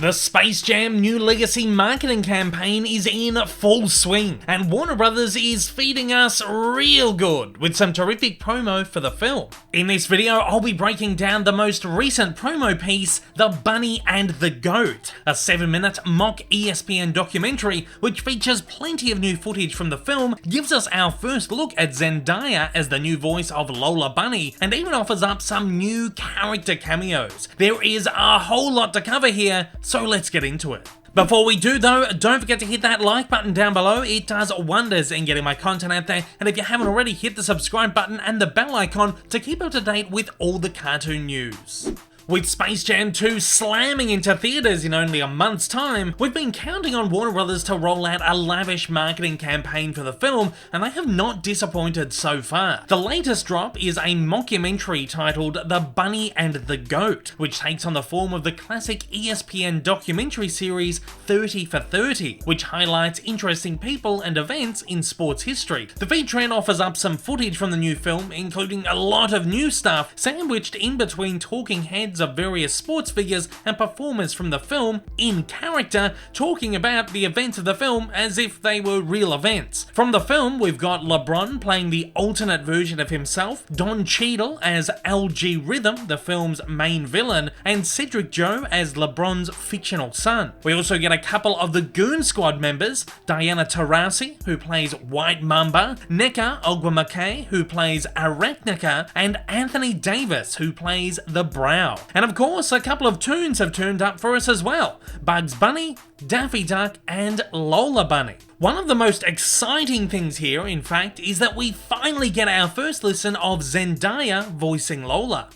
The Space Jam New Legacy marketing campaign is in full swing, and Warner Brothers is feeding us real good with some terrific promo for the film. In this video, I'll be breaking down the most recent promo piece, The Bunny and the Goat, a 7-minute mock ESPN documentary which features plenty of new footage from the film, gives us our first look at Zendaya as the new voice of Lola Bunny, and even offers up some new character cameos. There is a whole lot to cover here, so let's get into it. Before we do though, don't forget to hit that like button down below. It does wonders in getting my content out there, and if you haven't already, hit the subscribe button and the bell icon to keep up to date with all the cartoon news. With Space Jam 2 slamming into theaters in only a month's time, we've been counting on Warner Brothers to roll out a lavish marketing campaign for the film, and they have not disappointed so far. The latest drop is a mockumentary titled The Bunny and the Goat, which takes on the form of the classic ESPN documentary series 30 for 30, which highlights interesting people and events in sports history. The featurette offers up some footage from the new film, including a lot of new stuff, sandwiched in between talking heads of various sports figures and performers from the film in character, talking about the events of the film as if they were real events. From the film, we've got LeBron playing the alternate version of himself, Don Cheadle as LG Rhythm, the film's main villain, and Cedric Joe as LeBron's fictional son. We also get a couple of the Goon Squad members, Diana Taurasi, who plays White Mamba, Nneka Ogwumike, who plays Arachnica, and Anthony Davis, who plays the Brow. And of course, a couple of tunes have turned up for us as well: Bugs Bunny, Daffy Duck, and Lola Bunny. One of the most exciting things here, in fact, is that we finally get our first listen of Zendaya voicing Lola.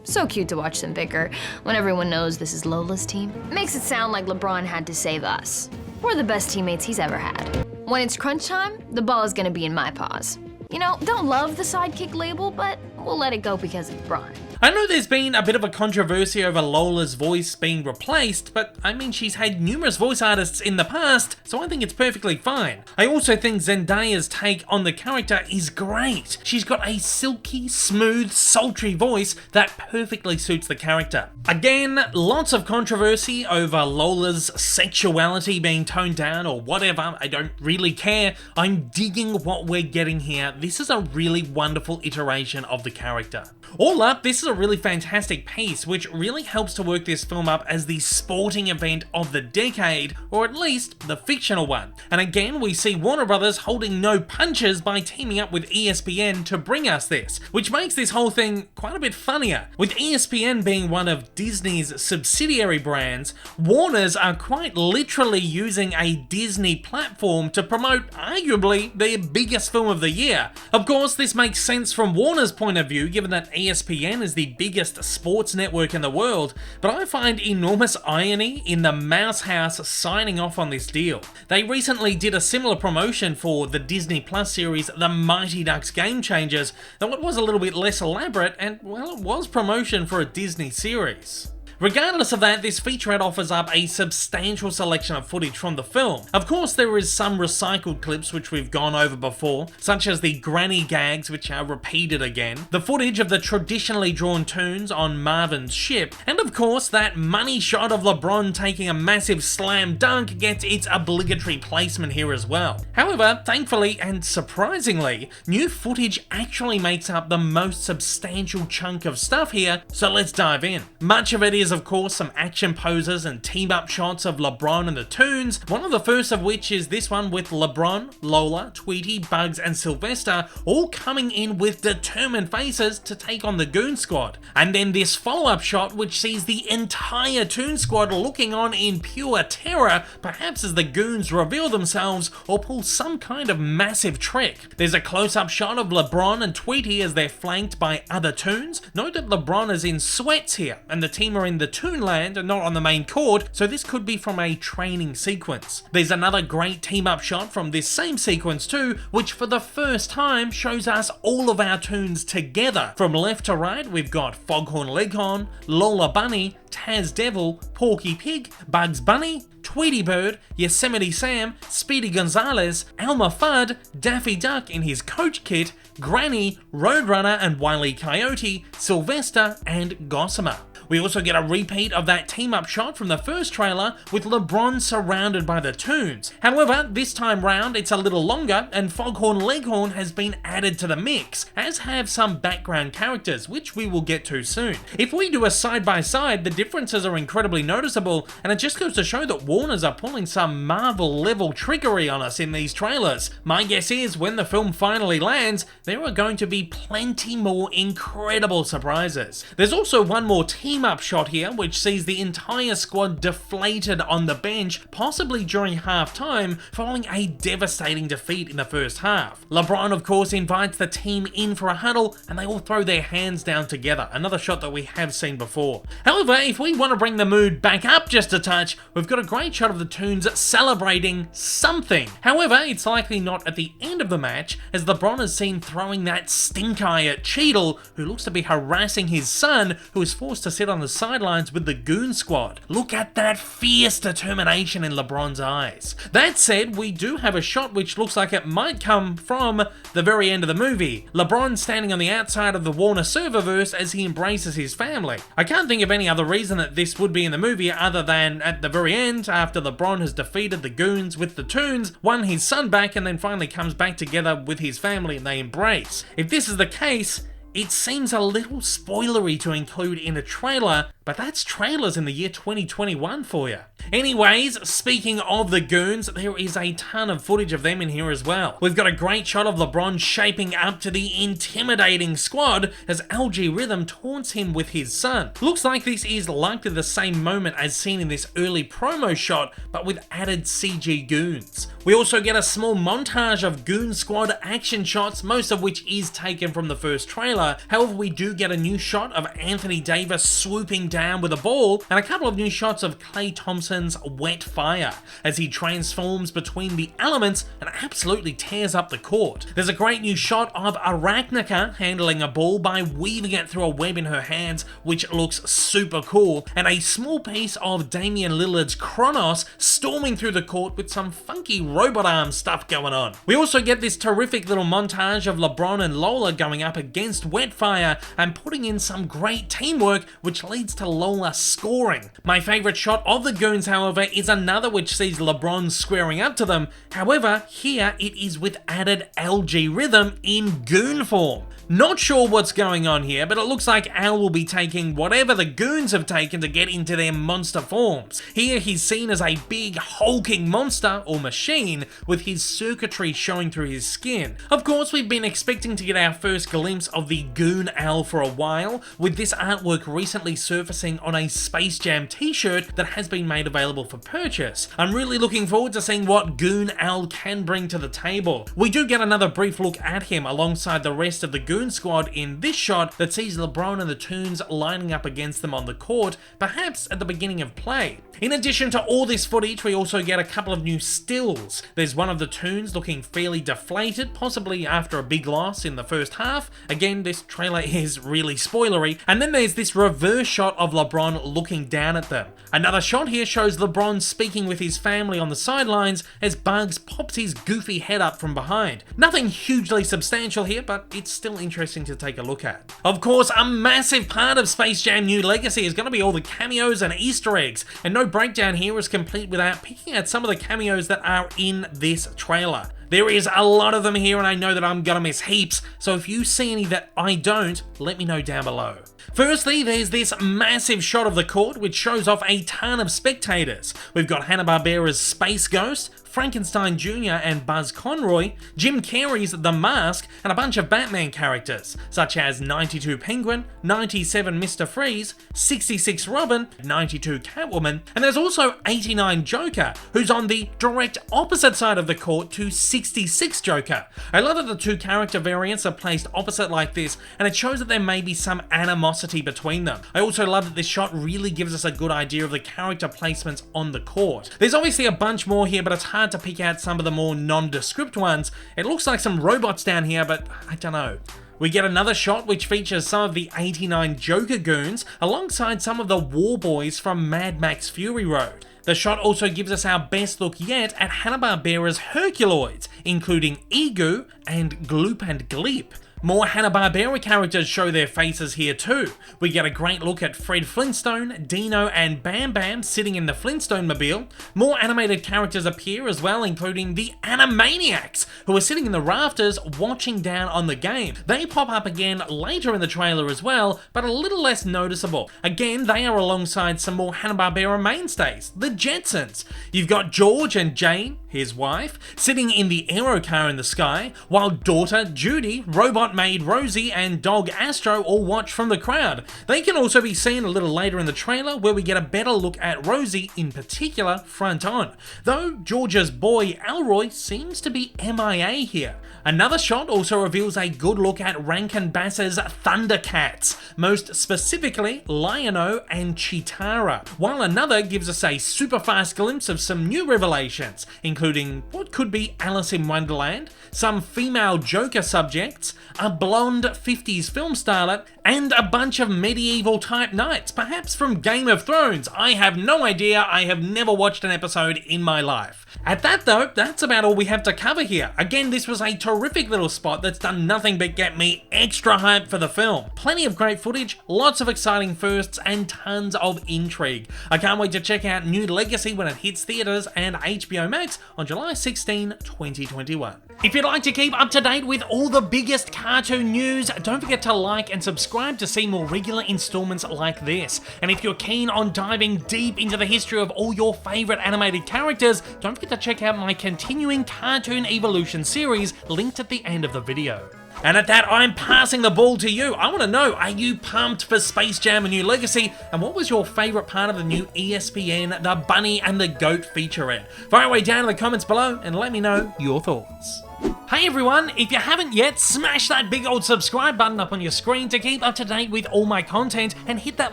So cute to watch them bicker when everyone knows this is Lola's team. Makes it sound like LeBron had to save us. We're the best teammates he's ever had. When it's crunch time, the ball is gonna be in my paws. You know, don't love the sidekick label, but we'll let it go because of LeBron. I know there's been a bit of a controversy over Lola's voice being replaced, but I mean, she's had numerous voice artists in the past, so I think it's perfectly fine. I also think Zendaya's take on the character is great. She's got a silky, smooth, sultry voice that perfectly suits the character. Again, lots of controversy over Lola's sexuality being toned down or whatever. I don't really care. I'm digging what we're getting here. This is a really wonderful iteration of the character. All up, this is a really fantastic piece, which really helps to work this film up as the sporting event of the decade, or at least the fictional one. And again, we see Warner Brothers holding no punches by teaming up with ESPN to bring us this, which makes this whole thing quite a bit funnier. With ESPN being one of Disney's subsidiary brands, Warner's are quite literally using a Disney platform to promote arguably their biggest film of the year. Of course, this makes sense from Warner's point of view, given that ESPN is the biggest sports network in the world, but I find enormous irony in the Mouse House signing off on this deal. They recently did a similar promotion for the Disney Plus series The Mighty Ducks Game Changers, though it was a little bit less elaborate and, well, it was promotion for a Disney series. Regardless of that, this featurette offers up a substantial selection of footage from the film. Of course, there is some recycled clips which we've gone over before, such as the granny gags which are repeated again, the footage of the traditionally drawn tunes on Marvin's ship, and of course that money shot of LeBron taking a massive slam dunk gets its obligatory placement here as well. However, thankfully and surprisingly, new footage actually makes up the most substantial chunk of stuff here, so let's dive in. Much of it is of course some action poses and team-up shots of LeBron and the Toons, one of the first of which is this one with LeBron, Lola, Tweety, Bugs and Sylvester all coming in with determined faces to take on the Goon Squad. And then this follow-up shot which sees the entire Toon Squad looking on in pure terror, perhaps as the Goons reveal themselves or pull some kind of massive trick. There's a close-up shot of LeBron and Tweety as they're flanked by other Toons. Note that LeBron is in sweats here and the team are in in the Toonland and not on the main court, so this could be from a training sequence. There's another great team-up shot from this same sequence too, which for the first time shows us all of our Toons together. From left to right, we've got Foghorn Leghorn, Lola Bunny, Taz Devil, Porky Pig, Bugs Bunny, Tweety Bird, Yosemite Sam, Speedy Gonzales, Elmer Fudd, Daffy Duck in his coach kit, Granny, Roadrunner and Wile E. Coyote, Sylvester and Gossamer. We also get a repeat of that team-up shot from the first trailer with LeBron surrounded by the Toons. However, this time round it's a little longer and Foghorn Leghorn has been added to the mix, as have some background characters, which we will get to soon. If we do a side-by-side, the differences are incredibly noticeable, and it just goes to show that Warners are pulling some Marvel-level trickery on us in these trailers. My guess is when the film finally lands, there are going to be plenty more incredible surprises. There's also one more team-up shot here, which sees the entire squad deflated on the bench, possibly during halftime, following a devastating defeat in the first half. LeBron, of course, invites the team in for a huddle, and they all throw their hands down together, another shot that we have seen before. However, if we want to bring the mood back up just a touch, we've got a great shot of the Toons celebrating something. However, it's likely not at the end of the match, as LeBron is seen throwing that stink eye at Cheadle, who looks to be harassing his son, who is forced to sit on the sidelines with the Goon Squad. Look at that fierce determination in LeBron's eyes. That said, we do have a shot which looks like it might come from the very end of the movie. LeBron standing on the outside of the Warner serververse as he embraces his family. I can't think of any other reason that this would be in the movie other than at the very end, after LeBron has defeated the Goons with the Toons, won his son back, and then finally comes back together with his family and they embrace. If this is the case, it seems a little spoilery to include in a trailer, but that's trailers in the year 2021 for you. Anyways, speaking of the Goons, there is a ton of footage of them in here as well. We've got a great shot of LeBron shaping up to the intimidating squad as LG Rhythm taunts him with his son. Looks like this is likely the same moment as seen in this early promo shot, but with added CG Goons. We also get a small montage of Goon Squad action shots, most of which is taken from the first trailer. However, we do get a new shot of Anthony Davis swooping down with a ball, and a couple of new shots of Klay Thompson's Wet Fire as he transforms between the elements and absolutely tears up the court. There's a great new shot of Arachnica handling a ball by weaving it through a web in her hands, which looks super cool, and a small piece of Damian Lillard's Kronos storming through the court with some funky robot arm stuff going on. We also get this terrific little montage of LeBron and Lola going up against Wet Fire and putting in some great teamwork, which leads to Lola scoring. My favourite shot of the Goons, however, is another which sees LeBron squaring up to them. However, here it is with added LG Rhythm in Goon form. Not sure what's going on here, but it looks like Al will be taking whatever the Goons have taken to get into their monster forms. Here he's seen as a big hulking monster or machine with his circuitry showing through his skin. Of course, we've been expecting to get our first glimpse of the Goon Al for a while, with this artwork recently surfacing on a Space Jam t-shirt that has been made available for purchase. I'm really looking forward to seeing what Goon Al can bring to the table. We do get another brief look at him alongside the rest of the Goon Squad in this shot that sees LeBron and the Toons lining up against them on the court, perhaps at the beginning of play. In addition to all this footage, we also get a couple of new stills. There's one of the Toons looking fairly deflated, possibly after a big loss in the first half. Again, this trailer is really spoilery. And then there's this reverse shot of LeBron looking down at them. Another shot here shows LeBron speaking with his family on the sidelines as Bugs pops his goofy head up from behind. Nothing hugely substantial here, but it's still interesting to take a look at. Of course, a massive part of Space Jam New Legacy is going to be all the cameos and Easter eggs, and no breakdown here is complete without picking out some of the cameos that are in this trailer. There is a lot of them here, and I know that I'm gonna miss heaps, so if you see any that I don't, let me know down below. Firstly, there's this massive shot of the court which shows off a ton of spectators. We've got Hanna-Barbera's Space Ghost, Frankenstein Jr. and Buzz Conroy, Jim Carrey's The Mask, and a bunch of Batman characters, such as 92 Penguin, 97 Mr. Freeze, 66 Robin, 92 Catwoman, and there's also 89 Joker, who's on the direct opposite side of the court to 66 Joker. I love that the two character variants are placed opposite like this, and it shows that there may be some animosity between them. I also love that this shot really gives us a good idea of the character placements on the court. There's obviously a bunch more here, but it's hard to pick out some of the more nondescript ones. It looks like some robots down here, but I don't know. We get another shot which features some of the 89 Joker goons alongside some of the war boys from Mad Max Fury Road. The shot also gives us our best look yet at Hanna-Barbera's Herculoids, including Egu and Gloop and Gleep. More Hanna-Barbera characters show their faces here too. We get a great look at Fred Flintstone, Dino and Bam Bam sitting in the Flintstone-mobile. More animated characters appear as well, including the Animaniacs, who are sitting in the rafters watching down on the game. They pop up again later in the trailer as well, but a little less noticeable. Again, they are alongside some more Hanna-Barbera mainstays, the Jetsons. You've got George and Jane, his wife, sitting in the aero car in the sky, while daughter Judy, robot maid Rosie and dog Astro all watch from the crowd. They can also be seen a little later in the trailer where we get a better look at Rosie in particular front on, though George's boy Alroy seems to be MIA here. Another shot also reveals a good look at Rankin Bass's Thundercats, most specifically Lion-O and Chitara, while another gives us a super fast glimpse of some new revelations, including what could be Alice in Wonderland, some female Joker subjects, a blonde 50s film starlet, and a bunch of medieval type knights, perhaps from Game of Thrones. I have no idea, I have never watched an episode in my life. At that though, that's about all we have to cover here. Again, this was a terrific little spot that's done nothing but get me extra hyped for the film. Plenty of great footage, lots of exciting firsts, and tons of intrigue. I can't wait to check out New Legacy when it hits theaters and HBO Max on July 16, 2021. If you'd like to keep up to date with all the biggest cartoon news, don't forget to like and subscribe to see more regular installments like this. And if you're keen on diving deep into the history of all your favourite animated characters, don't forget to check out my continuing Cartoon Evolution series linked at the end of the video. And at that, I'm passing the ball to you. I want to know, are you pumped for Space Jam: A New Legacy? And what was your favourite part of the new ESPN The Bunny and the Goat featurette? Fire away down in the comments below and let me know your thoughts. Hey everyone, if you haven't yet, smash that big old subscribe button up on your screen to keep up to date with all my content, and hit that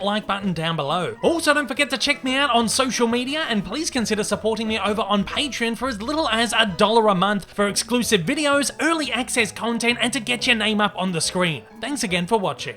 like button down below. Also, don't forget to check me out on social media, and please consider supporting me over on Patreon for as little as $1 a month for exclusive videos, early access content, and to get your name up on the screen. Thanks again for watching.